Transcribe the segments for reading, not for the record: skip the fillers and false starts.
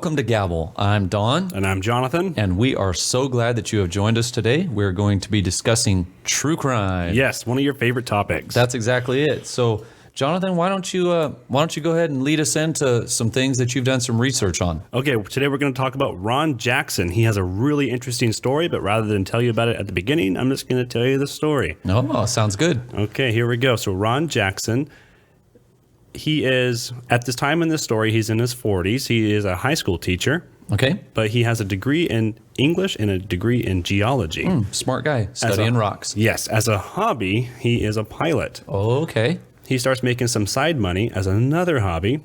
Welcome to GABL. I'm Don. And I'm Jonathan. And we are so glad that you have joined us today. We're going to be discussing true crime. Yes, one of your favorite topics. That's exactly it. So, Jonathan, why don't you go ahead and lead us into some things that you've done some research on? Okay, today we're going to talk about Ron Jackson. He has a really interesting story, but rather than tell you about it at the beginning, I'm just going to tell you the story. Oh, sounds good. Okay, here we go. So Ron Jackson, he is, at this time in this story, he's in his 40s. He is a high school teacher. Okay. But he has a degree in English and a degree in geology. Smart guy, studying rocks. Yes, as a hobby, he is a pilot. Oh, okay. He starts making some side money as another hobby,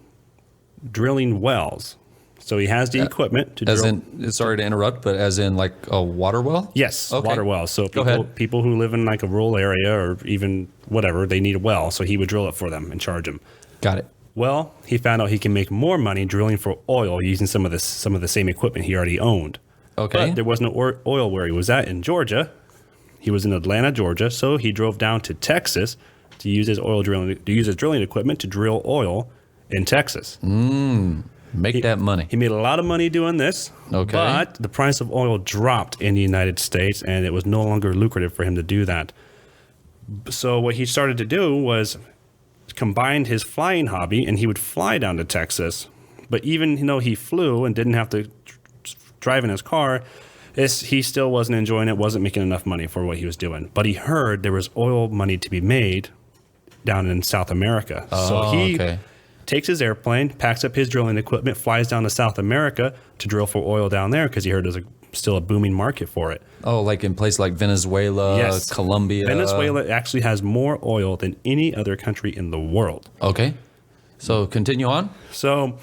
drilling wells. So he has the equipment to drill. Sorry to interrupt, but as in like a water well? Yes, Okay. water wells. So Go ahead. people who live in like a rural area or even whatever, they need a well. So he would drill it for them and charge them. Got it. Well, he found out he can make more money drilling for oil using some of the same equipment he already owned. Okay. But there was no oil where he was at in Georgia. He was in Atlanta, Georgia. So he drove down to Texas to use his drilling equipment to drill oil in Texas. Make that money. He made a lot of money doing this. Okay. But the price of oil dropped in the United States, and it was no longer lucrative for him to do that. So what he started to do was combined his flying hobby, and he would fly down to Texas. But even though he flew and didn't have to drive in his car, he still wasn't enjoying it, wasn't making enough money for what he was doing. But he heard there was oil money to be made down in South America. So he takes his airplane, packs up his drilling equipment, flies down to South America to drill for oil down there because he heard there's still a booming market for it. Oh, like in places like Venezuela, Yes. Colombia. Venezuela actually has more oil than any other country in the world. Okay. So continue on. So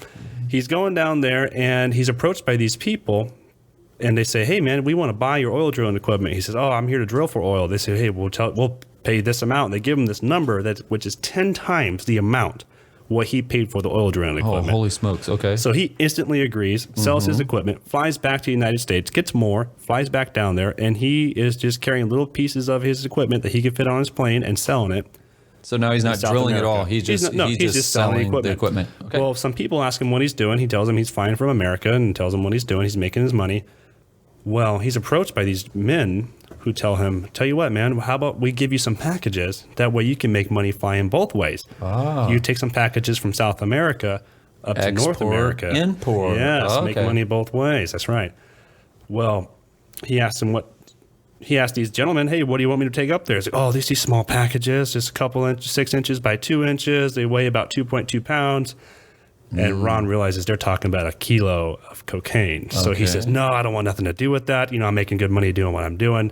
he's going down there and he's approached by these people and they say, "Hey man, we want to buy your oil drilling equipment." He says, "Oh, I'm here to drill for oil." They say, "Hey, we'll pay this amount." They give him this number which is 10 times the amount what he paid for the oil drilling equipment. Oh, holy smokes. Okay. So he instantly agrees, sells his equipment, flies back to the United States, gets more, flies back down there, and he is just carrying little pieces of his equipment that he can fit on his plane and selling it. So now he's not drilling at all. He's just selling the equipment. Okay. Well, some people ask him what he's doing. He tells them he's flying from America and tells them what he's doing. He's making his money. Well, he's approached by these men who tell him, "Tell you what, man, how about we give you some packages? That way you can make money flying both ways. You take some packages from South America up to North America. Import. Yes, make money both ways." That's right. Well, he asked these gentlemen, "Hey, what do you want me to take up there?" He's like, "Oh, these small packages, just a couple inches, 6 inches by 2 inches. They weigh about 2.2 pounds. And Ron realizes they're talking about a kilo of cocaine. So he says, "No, I don't want nothing to do with that. I'm making good money doing what I'm doing."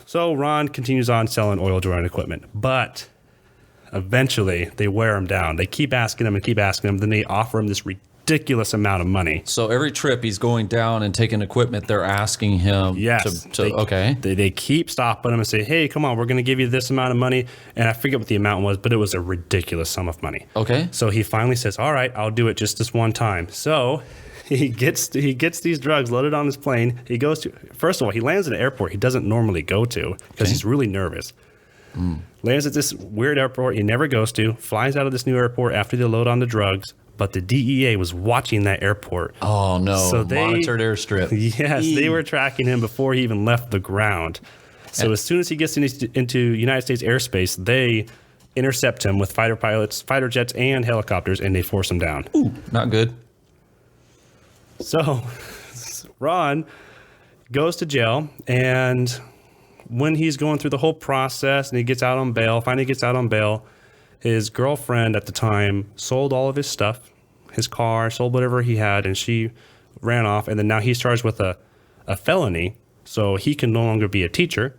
So Ron continues on selling oil drilling equipment. But eventually they wear him down. They keep asking him. Then they offer him this ridiculous amount of money. So every trip he's going down and taking equipment, they're asking him They keep stopping him and say, "Hey, come on, we're going to give you this amount of money." And I forget what the amount was, but it was a ridiculous sum of money. Okay. So he finally says, "All right, I'll do it just this one time." So he gets these drugs loaded on his plane. First of all, he lands at an airport he doesn't normally go to because he's really nervous. Lands at this weird airport he never goes to, flies out of this new airport after they load on the drugs. But the DEA was watching that airport. Oh, no. So they monitored airstrip. Yes, they were tracking him before he even left the ground. So as soon as he gets into United States airspace, they intercept him with fighter jets, and helicopters, and they force him down. Ooh, not good. So Ron goes to jail, and when he's going through the whole process and he finally gets out on bail, his girlfriend at the time sold all of his stuff, his car, sold whatever he had, and she ran off. And then now he's charged with a felony, so he can no longer be a teacher,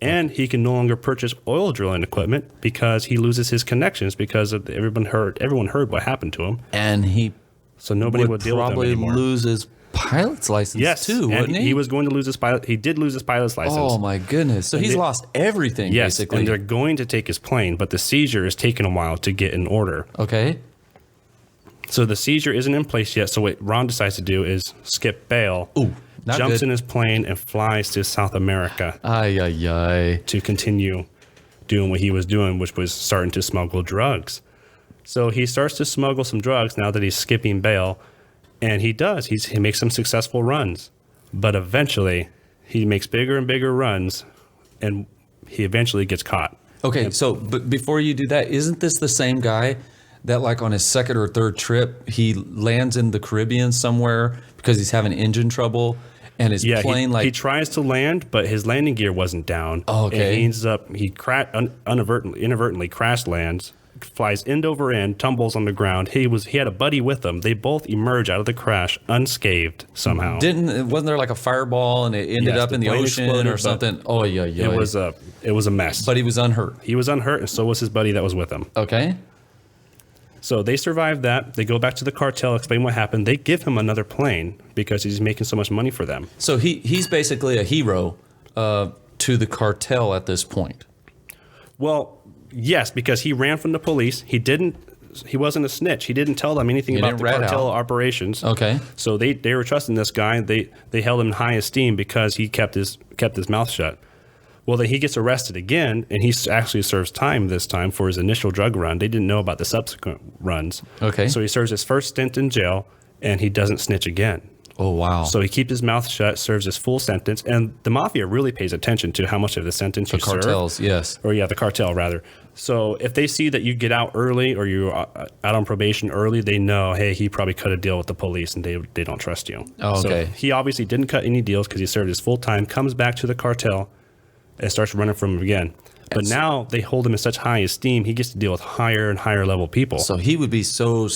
and he can no longer purchase oil drilling equipment because he loses his connections because everyone heard what happened to him. And so nobody would deal with him anymore. Probably lose his pilot's license too, wouldn't he? He was going to lose his pilot. He did lose his pilot's license. Oh my goodness! So he's lost everything, basically. And they're going to take his plane, but the seizure is taking a while to get in order. Okay. So the seizure isn't in place yet. So what Ron decides to do is skip bail. Ooh, jumps in his plane and flies to South America. To continue doing what he was doing, which was starting to smuggle drugs. So he starts to smuggle some drugs now that he's skipping bail. And he does. He makes some successful runs. But eventually, he makes bigger and bigger runs, and he eventually gets caught. Okay, so but before you do that, isn't this the same guy that like on his second or third trip, he lands in the Caribbean somewhere because he's having engine trouble and his plane he tries to land, but his landing gear wasn't down. Oh, okay. And he ends up, inadvertently crash lands, flies end over end, tumbles on the ground. He had a buddy with him. They both emerge out of the crash unscathed somehow. wasn't there like a fireball and it ended up in the plane ocean exploded, or something? Oh yeah. It was a mess. But he was unhurt. He was unhurt, and so was his buddy that was with him. Okay. So they survived that. They go back to the cartel, explain what happened. They give him another plane because he's making so much money for them. So he's basically a hero to the cartel at this point. Well, yes, because he ran from the police. He wasn't a snitch. He didn't tell them anything about the cartel operations. Okay. So they were trusting this guy. They held him in high esteem because he kept his mouth shut. Well, then he gets arrested again, and he actually serves time this time for his initial drug run. They didn't know about the subsequent runs. Okay. So he serves his first stint in jail, and he doesn't snitch again. Oh, wow. So he keeps his mouth shut, serves his full sentence, and the mafia really pays attention to how much of the sentence you serve. The cartels, yes. Or the cartel, rather. So if they see that you get out early or you're out on probation early, they know, hey, he probably cut a deal with the police, and they don't trust you. Oh, okay. So he obviously didn't cut any deals because he served his full time, comes back to the cartel, and starts running from him again. But now they hold him in such high esteem, he gets to deal with higher and higher level people. So he would be so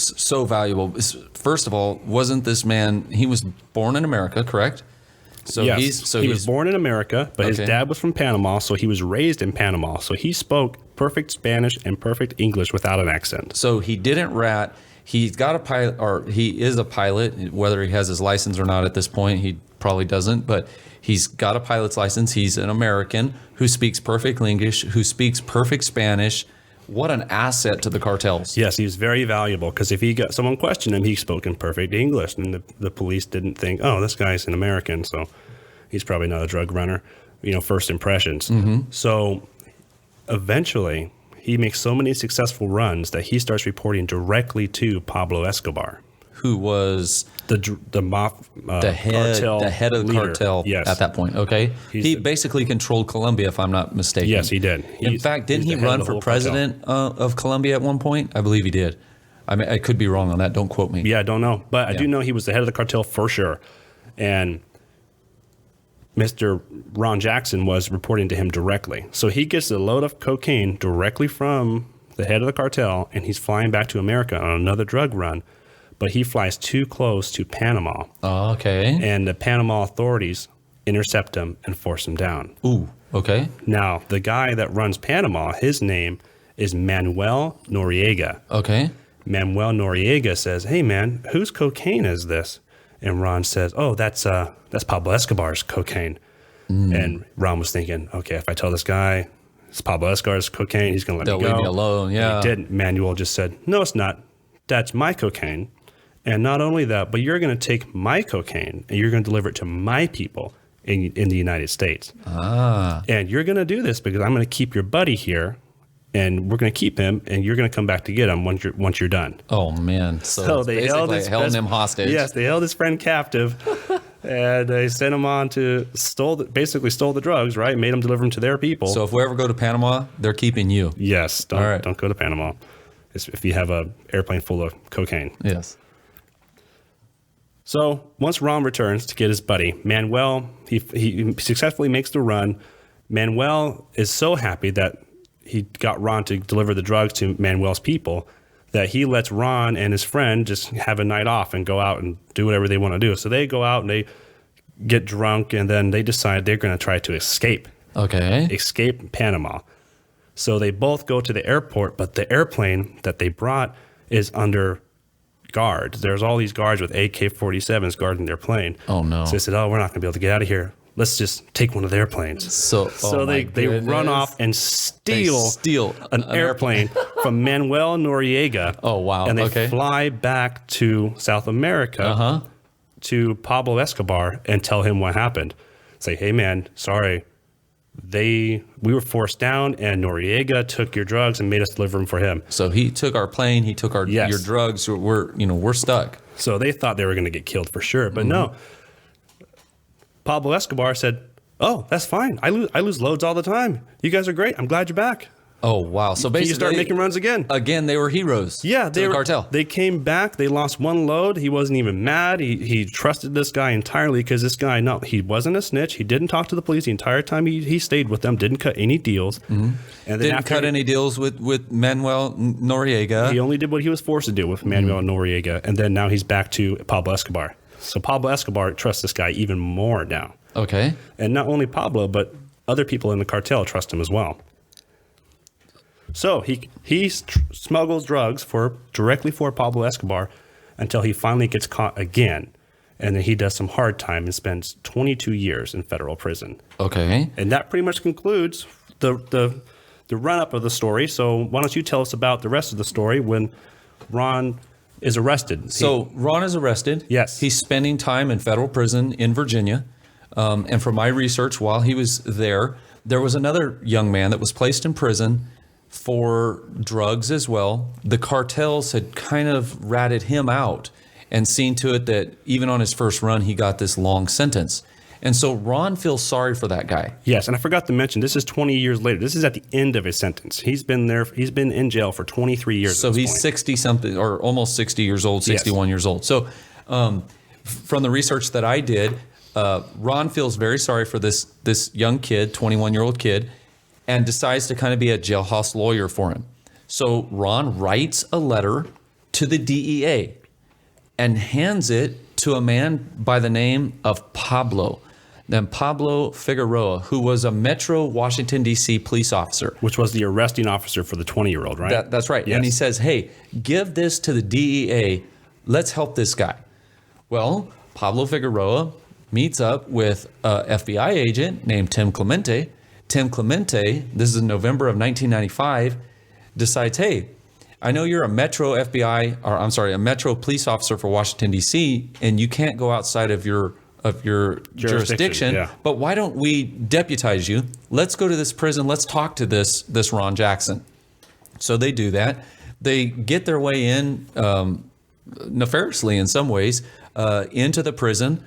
valuable. First of all, wasn't this man, he was born in America, correct? So yes. He was born in America, but his dad was from Panama, so he was raised in Panama. So he spoke perfect Spanish and perfect English without an accent. So he didn't rat. He's got a pilot, or he is a pilot, whether he has his license or not at this point. He probably doesn't, but he's got a pilot's license. He's an American who speaks perfect English, who speaks perfect Spanish. What an asset to the cartels. Yes, he was very valuable because if someone questioned him, he spoke in perfect English, and the police didn't think, oh, this guy's an American, so he's probably not a drug runner. First impressions. Mm-hmm. So eventually, he makes so many successful runs that he starts reporting directly to Pablo Escobar, who was the head of the cartel yes. at that point. Okay, he basically controlled Colombia, if I'm not mistaken. Yes, he did. In fact, didn't he run for president of Colombia at one point? I believe he did. I mean, I could be wrong on that. Don't quote me. Yeah, I don't know, but I do know he was the head of the cartel for sure, and Mr. Ron Jackson was reporting to him directly. So he gets a load of cocaine directly from the head of the cartel, and he's flying back to America on another drug run. But he flies too close to Panama. Oh, okay. And the Panama authorities intercept him and force him down. Ooh, okay. Now, the guy that runs Panama, his name is Manuel Noriega. Okay. Manuel Noriega says, hey, man, whose cocaine is this? And Ron says, oh, that's Pablo Escobar's cocaine. And Ron was thinking, okay, if I tell this guy it's Pablo Escobar's cocaine, he's going to let me go. They'll leave me alone, yeah. And he didn't. Manuel just said, no, it's not. That's my cocaine. And not only that, but you're going to take my cocaine and you're going to deliver it to my people in the United States. Ah. And you're going to do this because I'm going to keep your buddy here, and we're going to keep him, and you're going to come back to get him once you're done. Oh man! So they held him hostage. Yes, they held his friend captive, and they sent him on to stole the drugs. Right, made him deliver them to their people. So if we ever go to Panama, they're keeping you. Yes. Don't go to Panama. If you have an airplane full of cocaine. Yes. So once Ron returns to get his buddy, Manuel, he successfully makes the run. Manuel is so happy that he got Ron to deliver the drugs to Manuel's people that he lets Ron and his friend just have a night off and go out and do whatever they want to do. So they go out and they get drunk, and then they decide they're going to try to escape. Okay. Escape Panama. So they both go to the airport, but the airplane that they brought is under guard. There's all these guards with AK-47s guarding their plane. Oh, no. So they said, we're not going to be able to get out of here. Let's just take one of their planes. So they run off and steal an airplane from Manuel Noriega. Oh, wow. And they fly back to South America to Pablo Escobar and tell him what happened. Say, hey, man, sorry. We were forced down, and Noriega took your drugs and made us deliver them for him. So he took our plane, he took your drugs. We're stuck. So they thought they were going to get killed for sure. But no, Pablo Escobar said, "Oh, that's fine. I lose loads all the time. You guys are great. I'm glad you're back. Oh, wow. So Can you basically, start making runs again?" Again, they were heroes. Yeah, to the cartel. They came back. They lost one load. He wasn't even mad. He trusted this guy entirely because this guy, no, he wasn't a snitch. He didn't talk to the police the entire time he stayed with them. Didn't cut any deals. And then Didn't cut any deals with Manuel Noriega. He only did what he was forced to do with Manuel Noriega, and then now he's back to Pablo Escobar. So Pablo Escobar trusts this guy even more now. Okay. And not only Pablo, but other people in the cartel trust him as well. So he smuggles drugs directly for Pablo Escobar until he finally gets caught again. And then he does some hard time and spends 22 years in federal prison. Okay. And that pretty much concludes the run-up of the story. So why don't you tell us about the rest of the story when Ron is arrested? So Ron is arrested. Yes. He's spending time in federal prison in Virginia. And from my research, while he was there was another young man that was placed in prison for drugs as well. The cartels had kind of ratted him out and seen to it that even on his first run, he got this long sentence. And so Ron feels sorry for that guy. Yes, and I forgot to mention, this is 20 years later. This is at the end of his sentence. He's been in jail for 23 years. So he's 60-something, or almost 60 years old, 61 years old. So from the research that I did, Ron feels very sorry for this young kid, 21-year-old kid, and decides to kind of be a jailhouse lawyer for him. So Ron writes a letter to the DEA and hands it to a man by the name of Pablo. Then Pablo Figueroa, who was a Metro Washington, D.C. police officer. Which was the arresting officer for the 20-year-old, right? That's right. Yes. And he says, hey, give this to the DEA. Let's help this guy. Well, Pablo Figueroa meets up with an FBI agent named Tim Clemente. Tim Clemente, this is in November of 1995, decides, hey, I know you're a Metro police officer for Washington, D.C., and you can't go outside of your jurisdiction, yeah. But why don't we deputize you? Let's go to this prison. Let's talk to this Ron Jackson. So they do that. They get their way in nefariously in some ways into the prison,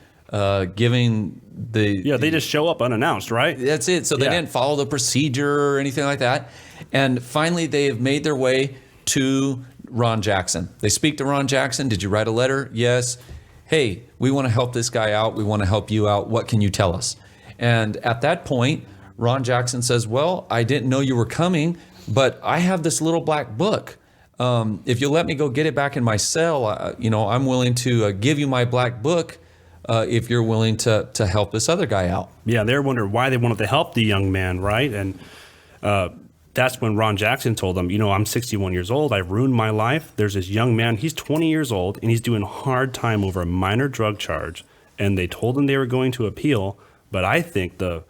giving the... Yeah, they just show up unannounced, right? That's it. So they didn't follow the procedure or anything like that. And finally, they have made their way to Ron Jackson. They speak to Ron Jackson. Did you write a letter? Yes. Hey, we want to help this guy out. We want to help you out. What can you tell us? And at that point, Ron Jackson says, well, I didn't know you were coming, but I have this little black book. If you'll let me go get it back in my cell, I'm willing to give you my black book if you're willing to help this other guy out. Yeah, they're wondering why they wanted to help the young man, right? And that's when Ron Jackson told them, I'm 61 years old. I've ruined my life. There's this young man. He's 20 years old, and he's doing hard time over a minor drug charge. And they told him they were going to appeal, but I think the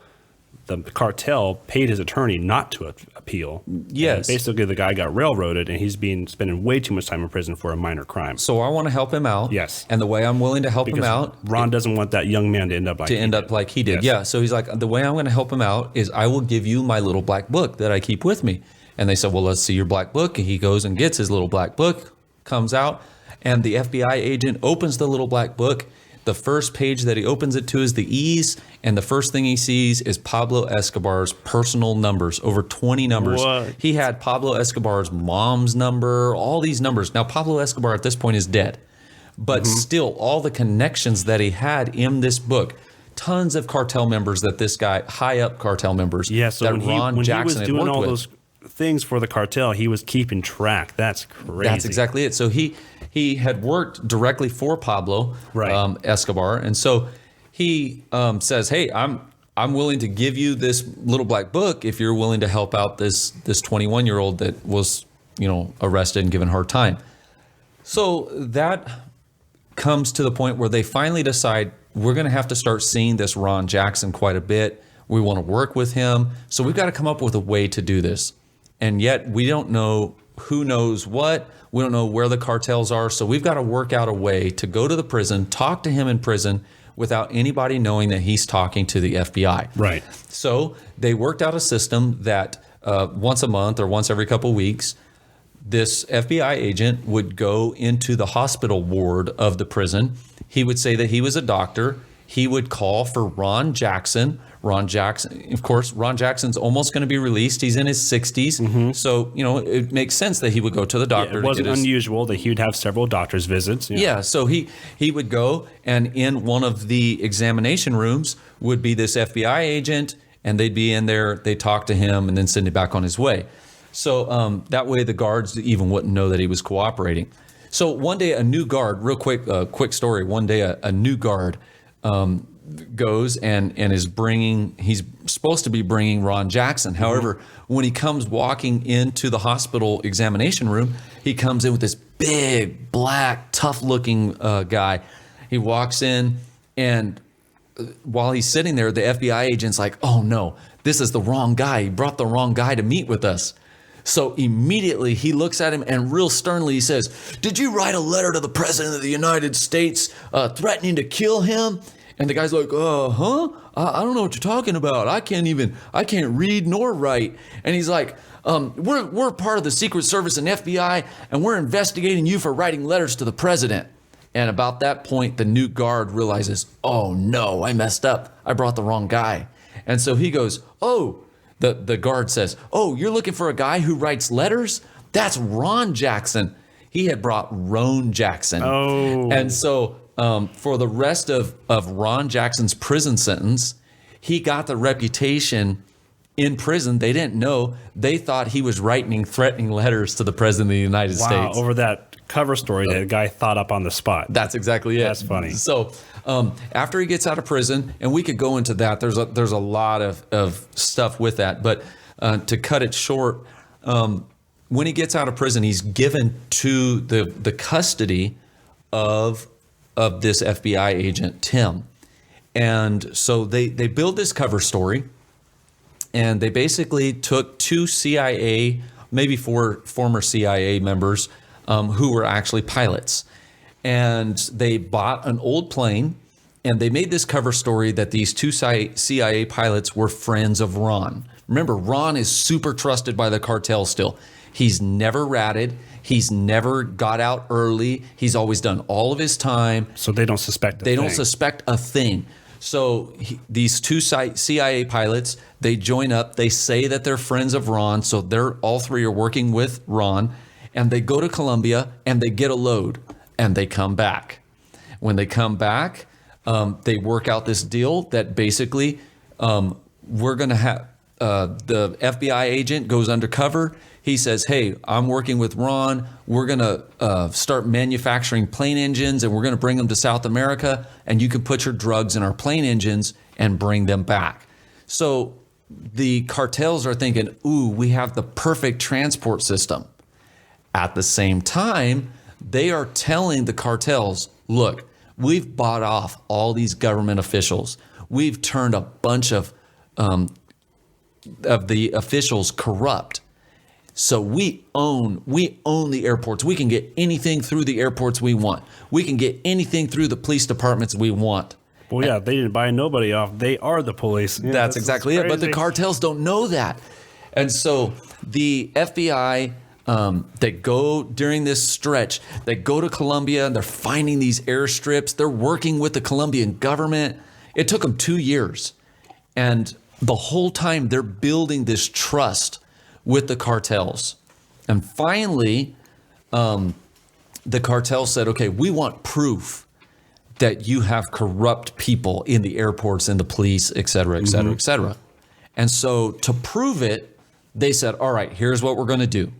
cartel paid his attorney not to appeal. Yes. And basically, the guy got railroaded, and he's spending way too much time in prison for a minor crime. So I want to help him out. Yes. And the way I'm willing to help him out... Ron doesn't want that young man to end up like he did. Yes. Yeah. So he's like, the way I'm going to help him out is I will give you my little black book that I keep with me. And they said, well, let's see your black book. And he goes and gets his little black book, comes out, and the FBI agent opens the little black book. The first page that he opens it to is the E's, and the first thing he sees is Pablo Escobar's personal numbers, over 20 numbers. What? He had Pablo Escobar's mom's number, all these numbers. Now, Pablo Escobar at this point is dead, but still, all the connections that he had in this book, tons of cartel members that this guy, high up cartel members, Yeah, so that when Ron he Jackson was had doing worked all with. those things for the cartel, he was keeping track. That's crazy. That's exactly it. So he had worked directly for Pablo Right. Escobar, and so he says, "Hey, I'm willing to give you this little black book if you're willing to help out this 21-year-old that was arrested and given a hard time." So that comes to the point where they finally decide we're going to have to start seeing this Ron Jackson quite a bit. We want to work with him, so we've got to come up with a way to do this. And yet we don't know who knows what. We don't know where the cartels are. So we've got to work out a way to go to the prison, talk to him in prison without anybody knowing that he's talking to the FBI. Right. So they worked out a system that once a month or once every couple of weeks, this FBI agent would go into the hospital ward of the prison. He would say that he was a doctor. He would call for Ron Jackson. Ron Jackson, of course, Ron Jackson's almost going to be released. He's in his 60s. So, it makes sense that he would go to the doctor. It wasn't unusual that he would have several doctor's visits. Yeah, so he would go, and in one of the examination rooms would be this FBI agent, and they'd be in there, they'd talk to him, and then send him back on his way. So that way the guards even wouldn't know that he was cooperating. So one day a new guard, real quick story, one day a new guard goes and is he's supposed to be bringing Ron Jackson. However, when he comes walking into the hospital examination room, he comes in with this big, black, tough-looking guy. He walks in, and while he's sitting there, the FBI agent's like, oh no, this is the wrong guy. He brought the wrong guy to meet with us. So immediately he looks at him and real sternly he says, did you write a letter to the President of the United States threatening to kill him? And the guy's like, I don't know what you're talking about. I can't read nor write. And he's like, we're part of the Secret Service and FBI, and we're investigating you for writing letters to the president. And about that point, the new guard realizes, oh no, I messed up. I brought the wrong guy. And so he goes, the guard says, oh, you're looking for a guy who writes letters? That's Ron Jackson. He had brought Roan Jackson. Oh. And so for the rest of Ron Jackson's prison sentence, he got the reputation in prison. They didn't know. They thought he was writing threatening letters to the President of the United States. Over that cover story that a guy thought up on the spot. That's exactly it. That's funny. So after he gets out of prison, and we could go into that, there's a lot of stuff with that. But to cut it short, when he gets out of prison, he's given to the custody of this FBI agent, Tim. And so they build this cover story, and they basically took two CIA, maybe four former CIA members who were actually pilots. And they bought an old plane, and they made this cover story that these two CIA pilots were friends of Ron. Remember, Ron is super trusted by the cartel still. He's never ratted. He's never got out early. He's always done all of his time. So they don't suspect They don't suspect a thing. So these two CIA pilots, they join up. They say that they're friends of Ron. So all three are working with Ron. And they go to Columbia, and they get a load, and they come back. When they come back, they work out this deal that basically we're going to have the FBI agent goes undercover. He says, hey, I'm working with Ron. We're going to start manufacturing plane engines, and we're going to bring them to South America, and you can put your drugs in our plane engines and bring them back. So the cartels are thinking, ooh, we have the perfect transport system. At the same time, they are telling the cartels, look, we've bought off all these government officials. We've turned a bunch of the officials corrupt. So we own the airports. We can get anything through the airports we want. We can get anything through the police departments we want. Well, yeah, they didn't buy nobody off. They are the police. Yeah, that's exactly it. But the cartels don't know that. And so the FBI, they go during this stretch, they go to Colombia, and they're finding these airstrips. They're working with the Colombian government. It took them 2 years. And the whole time they're building this trust with the cartels. And finally, the cartel said, okay, we want proof that you have corrupt people in the airports and the police, et cetera, et cetera, et cetera. And so to prove it, they said, all right, here's what we're going to do.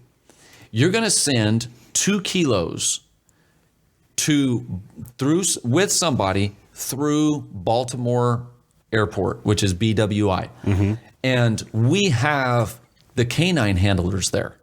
You're going to send 2 kilos with somebody through Baltimore Airport, which is BWI. And we have the canine handlers there.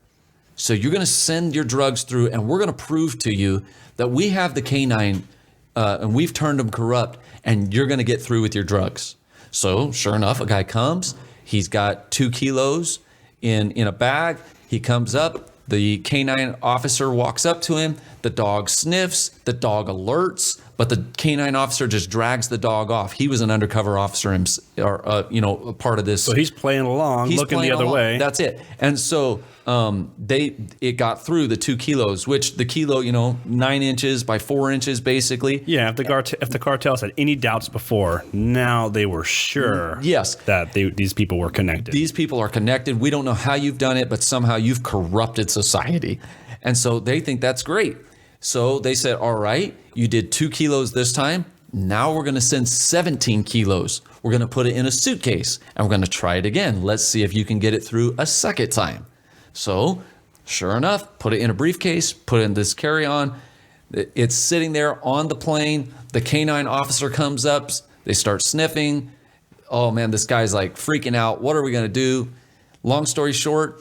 So you're going to send your drugs through, and we're going to prove to you that we have the canine and we've turned them corrupt, and you're going to get through with your drugs. So sure enough, a guy comes. He's got 2 kilos in a bag. He comes up. The canine officer walks up to him. The dog sniffs. The dog alerts. but the canine officer just drags the dog off. He was an undercover officer, or a part of this. So he's playing along, looking the other way. That's it. And so it got through the 2 kilos, which the kilo, 9 inches by 4 inches, basically. Yeah, if the cartels had any doubts before, now they were sure yes. that these people were connected. These people are connected. We don't know how you've done it, but somehow you've corrupted society. And so they think that's great. So they said, all right, you did 2 kilos this time. Now we're going to send 17 kilos. We're going to put it in a suitcase and we're going to try it again. Let's see if you can get it through a second time. So sure enough, put it in a briefcase, put it in this carry-on. It's sitting there on the plane. The canine officer comes up. They start sniffing. Oh man, this guy's like freaking out. What are we going to do? Long story short,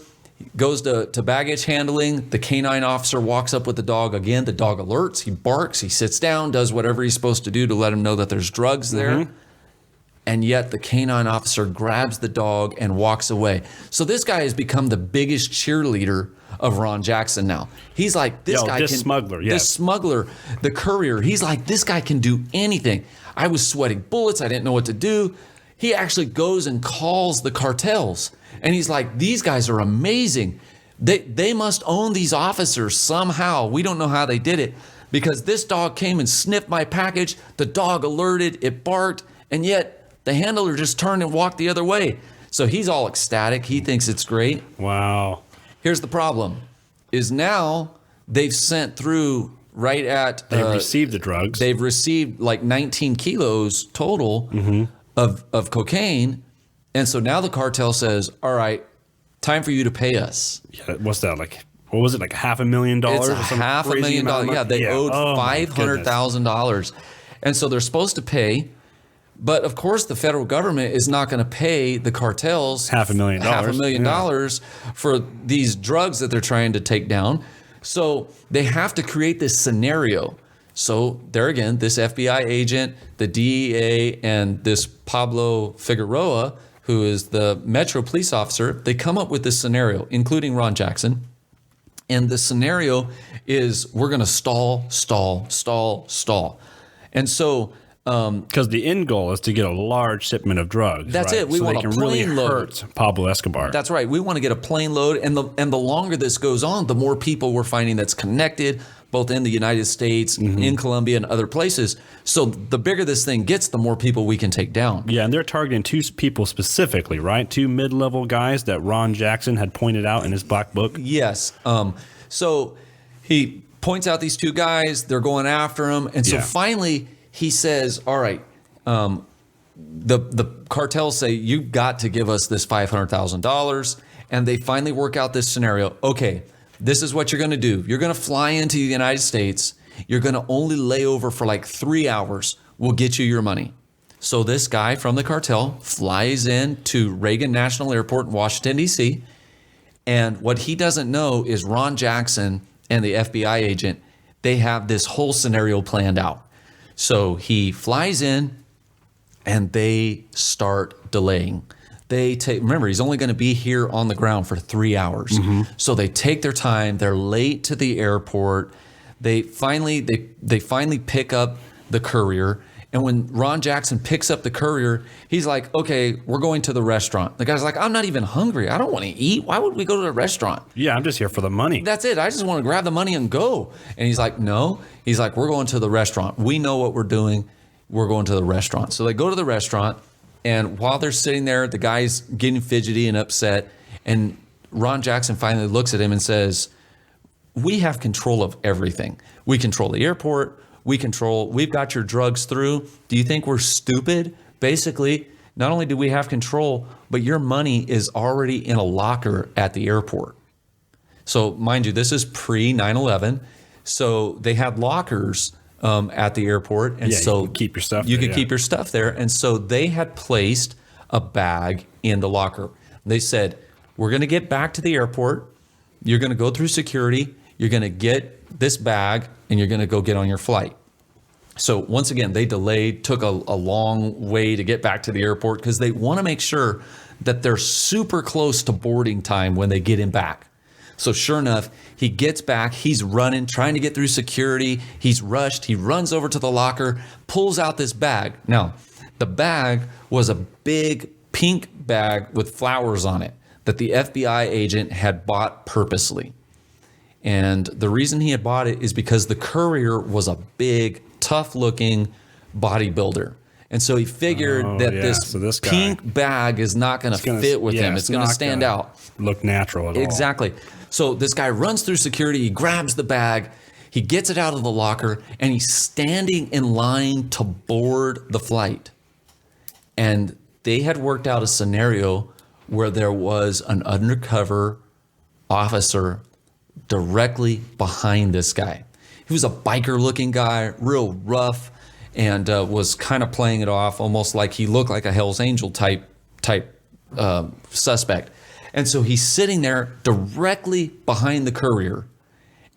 goes to baggage handling. The canine officer walks up with the dog again. The dog alerts. He barks. He sits down, does whatever he's supposed to do to let him know that there's drugs there. Mm-hmm. And yet the canine officer grabs the dog and walks away. So this guy has become the biggest cheerleader of Ron Jackson now. He's like, this smuggler, the courier. He's like, this guy can do anything. I was sweating bullets. I didn't know what to do. He actually goes and calls the cartels. And he's like, these guys are amazing. They must own these officers somehow. We don't know how they did it, because this dog came and sniffed my package. The dog alerted, it barked, and yet the handler just turned and walked the other way. So he's all ecstatic. He thinks it's great. Wow. Here's the problem, is now they've sent through right at... They've received the drugs. They've received like 19 kilos total of cocaine. And so now the cartel says, all right, time for you to pay us. Yeah, what's that, like? What was it, like $500,000? It's $500,000. Yeah, they owed $500,000. And so they're supposed to pay... But of course, the federal government is not going to pay the cartels $500,000 for these drugs that they're trying to take down. So they have to create this scenario. So there again, this FBI agent, the DEA, and this Pablo Figueroa, who is the Metro police officer, they come up with this scenario, including Ron Jackson. And the scenario is we're going to stall. And so... because the end goal is to get a large shipment of drugs. That's right? It. We want a plane load. Hurt Pablo Escobar. That's right. We want to get a plane load, and the longer this goes on, the more people we're finding that's connected, both in the United States, in Colombia, and other places. So the bigger this thing gets, the more people we can take down. Yeah, and they're targeting 2 people specifically, right? 2 mid-level guys that Ron Jackson had pointed out in his black book. Yes. So he points out these 2 guys. They're going after him, and so finally. He says, all right, the cartels say, you've got to give us this $500,000. And they finally work out this scenario. Okay, this is what you're going to do. You're going to fly into the United States. You're going to only lay over for like 3 hours. We'll get you your money. So this guy from the cartel flies in to Reagan National Airport in Washington, D.C. And what he doesn't know is Ron Jackson and the FBI agent, they have this whole scenario planned out. So he flies in and they start delaying. Remember, he's only going to be here on the ground for 3 hours. So they take their time. They're late to the airport. They finally pick up the courier. And when Ron Jackson picks up the courier, he's like, okay, we're going to the restaurant. The guy's like, I'm not even hungry. I don't want to eat. Why would we go to the restaurant? Yeah, I'm just here for the money. That's it. I just want to grab the money and go. And he's like, no. He's like, we're going to the restaurant. We know what we're doing. We're going to the restaurant. So they go to the restaurant. And while they're sitting there, the guy's getting fidgety and upset. And Ron Jackson finally looks at him and says, we have control of everything. We control the airport. We've got your drugs through. Do you think we're stupid? Basically, not only do we have control, but your money is already in a locker at the airport. So mind you, this is pre 9/11. So they had lockers at the airport. And so you can keep your stuff there. You could keep your stuff there. And so they had placed a bag in the locker. They said, we're going to get back to the airport. You're going to go through security. You're going to get this bag and you're going to go get on your flight. So once again, they delayed, took a long way to get back to the airport because they want to make sure that they're super close to boarding time when they get him back. So sure enough, he gets back. He's running, trying to get through security. He's rushed. He runs over to the locker, pulls out this bag. Now, the bag was a big pink bag with flowers on it that the FBI agent had bought purposely. And the reason he had bought it is because the courier was a big, tough-looking bodybuilder. And so he figured that this pink bag is not going to fit with him. It's going to stand out. Look natural at all. Exactly. So this guy runs through security. He grabs the bag. He gets it out of the locker. And he's standing in line to board the flight. And they had worked out a scenario where there was an undercover officer directly behind this guy. He was a biker-looking guy, real rough, and was kind of playing it off almost like he looked like a Hell's Angel type suspect. And so he's sitting there directly behind the courier,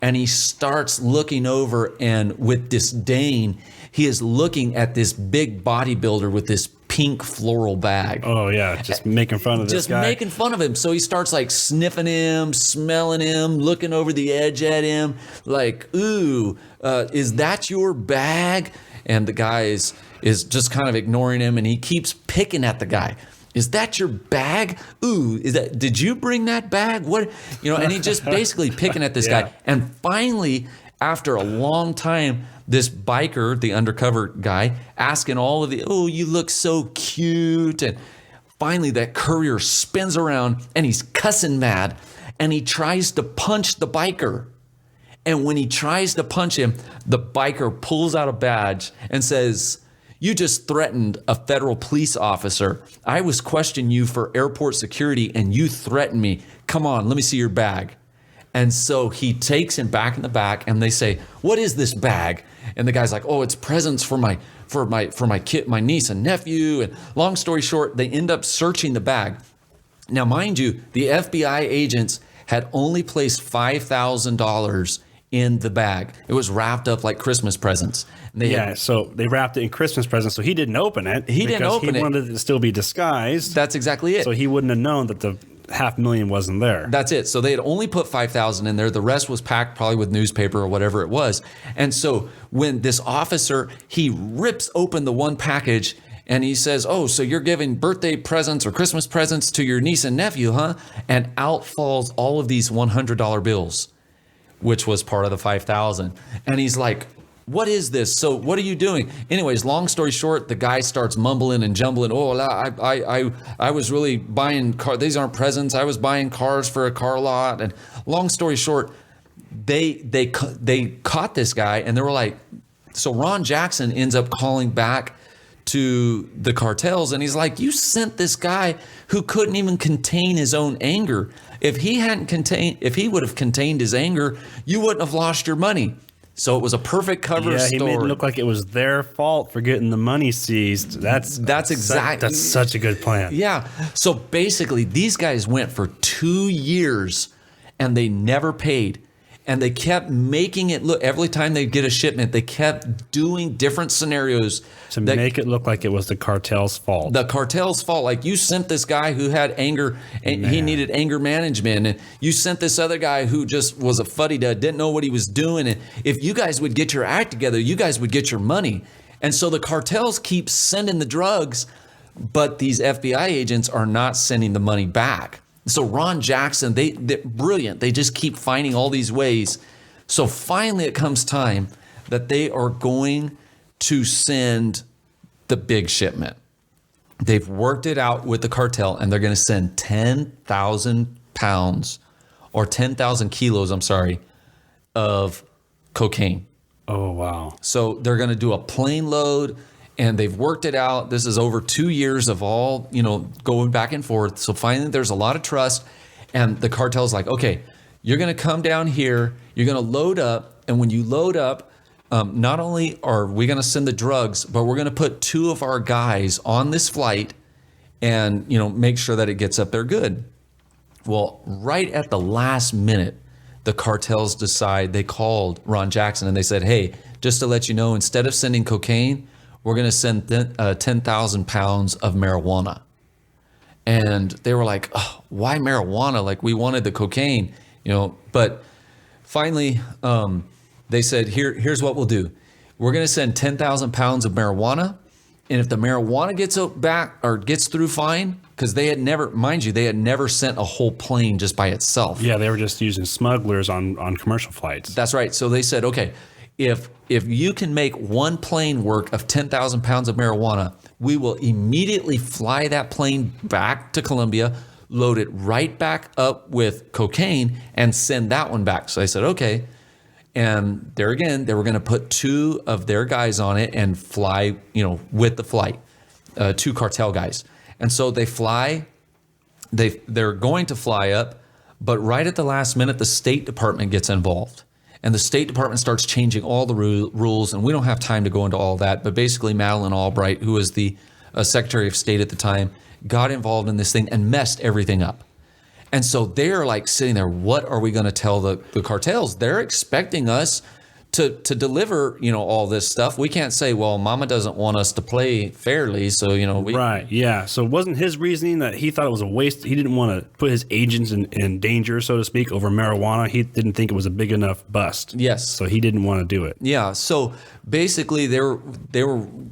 and he starts looking over, and with disdain, he is looking at this big bodybuilder with this pink floral bag. Oh, yeah, just making fun of this guy. Just making fun of him. So he starts like sniffing him, smelling him, looking over the edge at him, like, ooh, is that your bag? And the guy is just kind of ignoring him, and he keeps picking at the guy. Is that your bag? Ooh, did you bring that bag? What, and he just basically picking at this guy. And finally, after a long time, this biker, the undercover guy, asking all of oh, you look so cute. And finally, that courier spins around and he's cussing mad, and he tries to punch the biker. And when he tries to punch him, the biker pulls out a badge and says, "You just threatened a federal police officer. I was questioning you for airport security and you threatened me. Come on, let me see your bag." And so he takes him back in the back, and they say, "What is this bag?" And the guy's like, "Oh, it's presents for my kid, my niece and nephew." And long story short, they end up searching the bag. Now, mind you, the FBI agents had only placed $5,000 in the bag. It was wrapped up like Christmas presents. So they wrapped it in Christmas presents, so he didn't open it. He wanted it to still be disguised. That's exactly it. So he wouldn't have known that the $500,000 wasn't there. That's it. So they had only put $5,000 in there. The rest was packed probably with newspaper or whatever it was. And so when this officer, he rips open the one package and he says, "Oh, so you're giving birthday presents or Christmas presents to your niece and nephew, huh?" And out falls all of these $100 bills, which was part of the $5,000. And he's like, "What is this? So what are you doing?" Anyways, long story short, the guy starts mumbling and jumbling. "Oh, I was really buying car. These aren't presents. I was buying cars for a car lot." And long story short, they caught this guy, and they were like, so Ron Jackson ends up calling back to the cartels, and he's like, "You sent this guy who couldn't even contain his own anger. If he would have contained his anger, you wouldn't have lost your money." So it was a perfect cover story. He made it look like it was their fault for getting the money seized. That's such a good plan. Yeah. So basically, these guys went for 2 years and they never paid. And they kept making it look, every time they get a shipment, they kept doing different scenarios to make it look like it was the cartel's fault. The cartel's fault. Like, you sent this guy who had anger, and he needed anger management. And you sent this other guy who just was a fuddy-dud, didn't know what he was doing. And if you guys would get your act together, you guys would get your money. And so the cartels keep sending the drugs, but these FBI agents are not sending the money back. So Ron Jackson, they're brilliant. They just keep finding all these ways. So finally it comes time that they are going to send the big shipment. They've worked it out with the cartel, and they're going to send 10,000 pounds or 10,000 kilos, of cocaine. Oh, wow. So they're going to do a plane load, and they've worked it out. This is over 2 years of all, going back and forth. So finally, there's a lot of trust. And the cartel's like, "Okay, you're going to come down here. You're going to load up. And when you load up, not only are we going to send the drugs, but we're going to put 2 of our guys on this flight and, make sure that it gets up there good." Well, right at the last minute, the cartels they called Ron Jackson and they said, "Hey, just to let you know, instead of sending cocaine, we're going to send 10,000 pounds of marijuana." And they were like, "Oh, why marijuana? Like, we wanted the cocaine." But finally, they said, here's what we'll do. We're going to send 10,000 pounds of marijuana. And if the marijuana gets back or gets through fine, because they had never sent a whole plane just by itself. Yeah, they were just using smugglers on commercial flights. That's right. So they said, okay, if you can make one plane work of 10,000 pounds of marijuana, we will immediately fly that plane back to Colombia, load it right back up with cocaine, and send that one back. So I said, okay. And there again, they were going to put 2 of their guys on it and fly, with the flight, 2 cartel guys. And so they fly, they're going to fly up, but right at the last minute, the State Department gets involved. And the State Department starts changing all the rules, and we don't have time to go into all that, but basically Madeleine Albright, who was the Secretary of State at the time, got involved in this thing and messed everything up. And so they're like sitting there, what are we going to tell the cartels? They're expecting us to deliver, all this stuff. We can't say, well, Mama doesn't want us to play fairly, so, Right, yeah. So it wasn't his reasoning that he thought it was a waste. He didn't want to put his agents in danger, so to speak, over marijuana. He didn't think it was a big enough bust. Yes. So he didn't want to do it. Yeah, so basically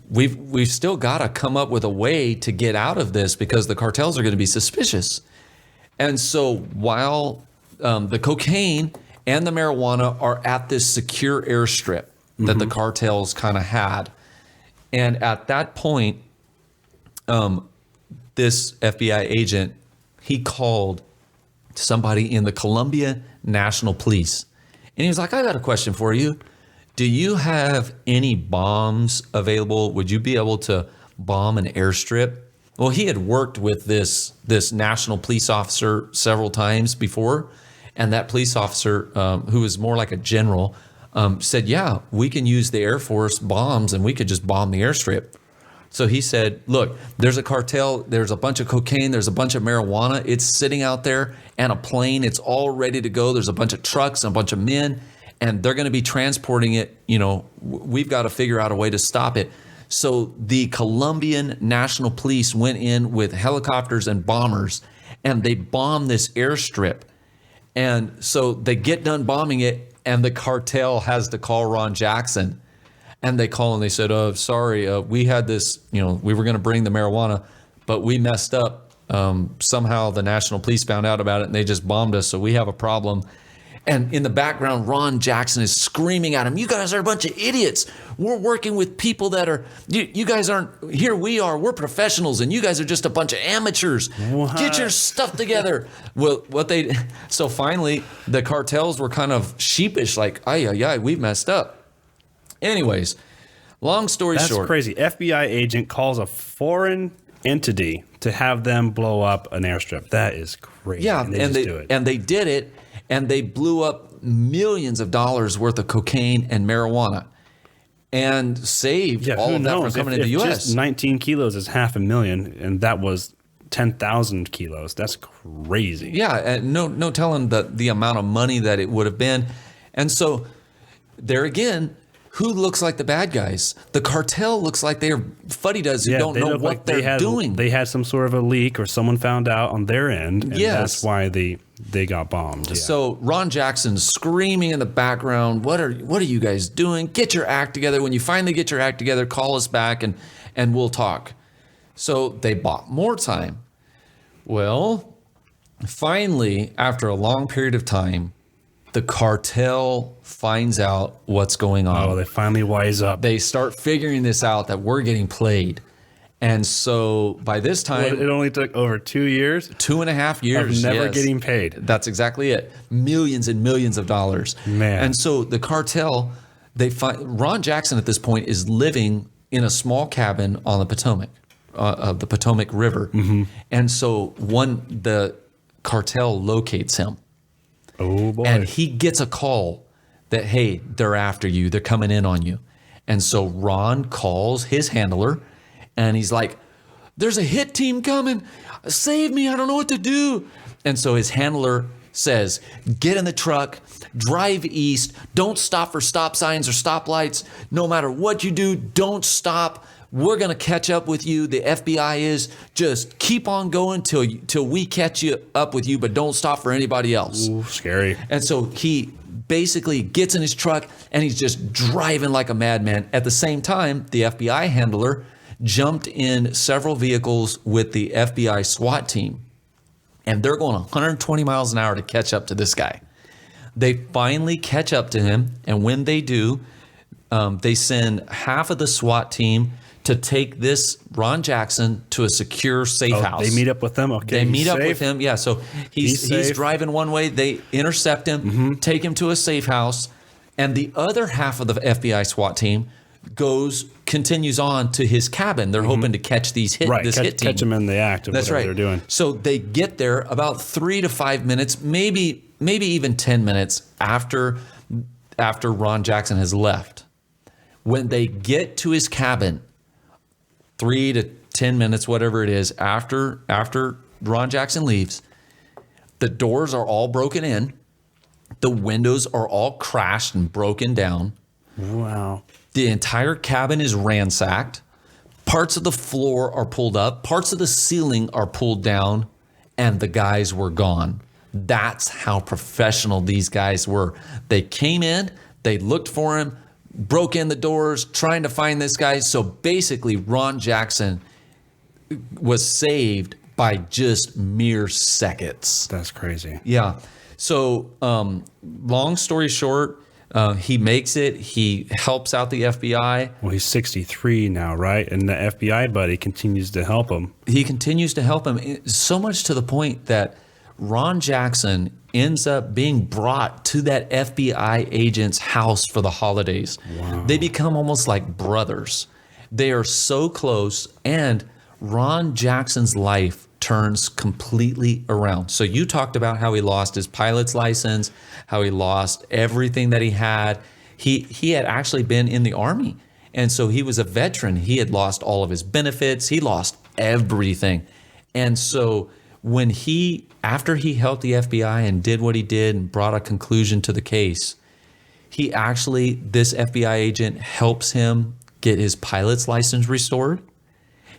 we've still got to come up with a way to get out of this because the cartels are going to be suspicious. And so while the cocaine and the marijuana are at this secure airstrip that the cartels kind of had, and at that point, this FBI agent, he called somebody in the Colombian National Police. And he was like, I got a question for you. Do you have any bombs available? Would you be able to bomb an airstrip? Well, he had worked with this national police officer several times before, and that police officer, who was more like a general, said, yeah, we can use the Air Force bombs and we could just bomb the airstrip. So he said, look, there's a cartel, there's a bunch of cocaine, there's a bunch of marijuana, it's sitting out there, and a plane, it's all ready to go. There's a bunch of trucks and a bunch of men, and they're going to be transporting it. We've got to figure out a way to stop it. So the Colombian National Police went in with helicopters and bombers, and they bombed this airstrip. And so they get done bombing it, and the cartel has to call Ron Jackson. And they call and they said, oh, sorry, we had this, we were going to bring the marijuana, but we messed up. Somehow the National Police found out about it, and they just bombed us, so we have a problem. And in the background, Ron Jackson is screaming at him, you guys are a bunch of idiots. We're working with people that are, you guys aren't, here we are, we're professionals, and you guys are just a bunch of amateurs. What? Get your stuff together. Well, so finally, the cartels were kind of sheepish, like, ay, we've messed up. Anyways, long story short. That's crazy. FBI agent calls a foreign entity to have them blow up an airstrip. That is crazy. Yeah, and they do it. And they did it. And they blew up millions of dollars worth of cocaine and marijuana and saved all of that from coming into the U.S. Just 19 kilos is $500,000, and that was 10,000 kilos. That's crazy. Yeah, and no telling the amount of money that it would have been. And so there again, who looks like the bad guys? The cartel looks like they're fuddy-duddies who don't know what they're doing. They had some sort of a leak, or someone found out on their end, and yes. That's why they got bombed. Yeah. So Ron Jackson's screaming in the background, what are you guys doing? Get your act together. When you finally get your act together, call us back and we'll talk. So they bought more time. Well, finally, after a long period of time, the cartel finds out what's going on. Oh, they finally wise up. They start figuring this out, that we're getting played. And so by this time... It only took over 2 years? 2.5 years, of never yes. getting paid. That's exactly it. Millions and millions of dollars. Man. And so the cartel, Ron Jackson at this point is living in a small cabin on the Potomac, the Potomac River. Mm-hmm. And so the cartel locates him. Oh, boy. And he gets a call that, hey, they're after you. They're coming in on you. And so Ron calls his handler, and he's like, there's a hit team coming. Save me. I don't know what to do. And so his handler says, get in the truck, drive east. Don't stop for stop signs or stoplights. No matter what you do, don't stop. We're going to catch up with you. The FBI is. Just keep on going till we catch you up with you, but don't stop for anybody else. Ooh, scary. And so he basically gets in his truck and he's just driving like a madman. At the same time, the FBI handler jumped in several vehicles with the FBI SWAT team, and they're going 120 miles an hour to catch up to this guy. They finally catch up to him, and when they do, they send half of the SWAT team to take this Ron Jackson to a secure safe house. They meet up with them? Okay. They meet up with him. Yeah, so he's driving one way. They intercept him, take him to a safe house, and the other half of the FBI SWAT team continues on to his cabin. They're hoping to catch these hit team. Catch them in the act of whatever they're doing. So they get there about 3 to 5 minutes, maybe even 10 minutes after Ron Jackson has left. When they get to his cabin, 3 to 10 minutes, whatever it is, after Ron Jackson leaves, the doors are all broken in. The windows are all crashed and broken down. Wow. The entire cabin is ransacked. Parts of the floor are pulled up. Parts of the ceiling are pulled down. And the guys were gone. That's how professional these guys were. They came in. They looked for him. Broke in the doors, trying to find this guy. So basically, Ron Jackson was saved by just mere seconds. That's crazy. Yeah. So long story short, he makes it. He helps out the FBI. Well, he's 63 now, right? And the FBI buddy continues to help him. He continues to help him, so much to the point that Ron Jackson ends up being brought to that FBI agent's house for the holidays. Wow. They become almost like brothers. They are so close, and Ron Jackson's life turns completely around. So you talked about how he lost his pilot's license, how he lost everything that he had. He had actually been in the Army, and so he was a veteran. He had lost all of his benefits. He lost everything. And so after he helped the FBI and did what he did and brought a conclusion to the case, this FBI agent helps him get his pilot's license restored.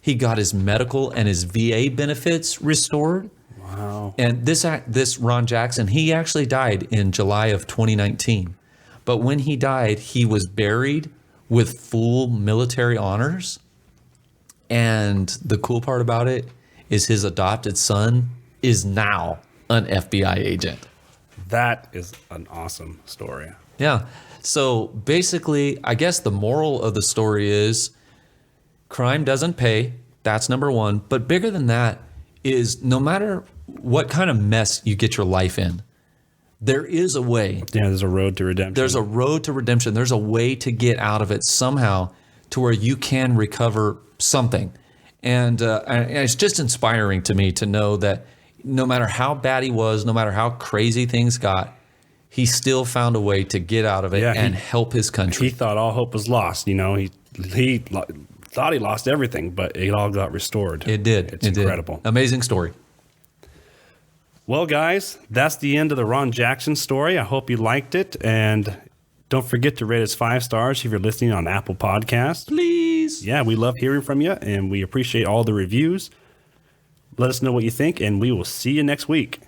He got his medical and his VA benefits restored. Wow. And this Ron Jackson, he actually died in July of 2019. But when he died, he was buried with full military honors. And the cool part about it is his adopted son is now an FBI agent. That is an awesome story. Yeah. So basically, I guess the moral of the story is crime doesn't pay. That's number one. But bigger than that is no matter what kind of mess you get your life in, there is a way. Yeah, there's a road to redemption. There's a road to redemption. There's a way to get out of it somehow to where you can recover something. And it's just inspiring to me to know that no matter how bad he was, no matter how crazy things got, he still found a way to get out of it and help his country. He thought all hope was lost. You know, he thought he lost everything, but it all got restored. It did. It's incredible. Amazing story. Well, guys, that's the end of the Ron Jackson story. I hope you liked it. And don't forget to rate us 5 stars if you're listening on Apple Podcasts. Please. Yeah, we love hearing from you, and we appreciate all the reviews. Let us know what you think, and we will see you next week.